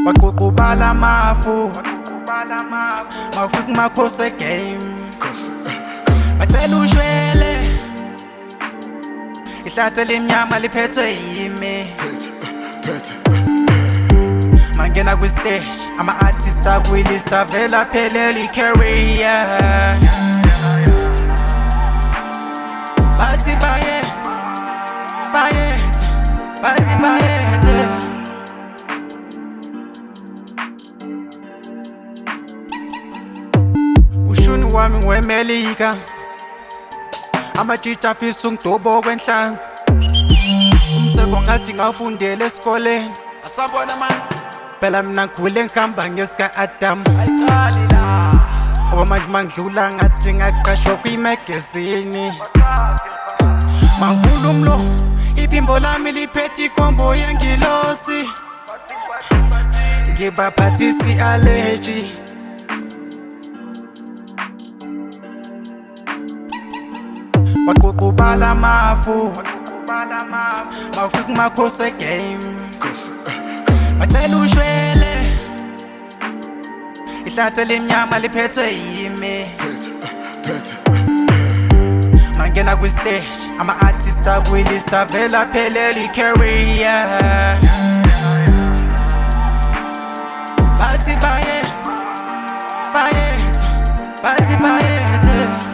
Waqhuqhubala mafu mawufika makhosi game bacela ushwele ihlathi elimnyama liphethwe yimi mangena kwi-stage ama-artist akwilist avela phelela i-career bathi bayede ushuni wami ngwemelika amajiji afisa ungidubo kwenhlanzi umseko ngathi ngawufundela esikoleni asambona man phela mina ngikhule ngihamba ngesika-Adam ayiqali la okwamanje mangidlula ngathi ngaqashwa kwimagazini mangivula umlo iphimbo lami liphethe ikombo yengilosi ngibaphathisa i-allergy waqhuqhubala mafu mawufika makhosi game bacela ushwele ihlathi elimnyama liphethwe yimi mangena kwi-stage ama-artist akwilist avela phelela i-career bathi bayede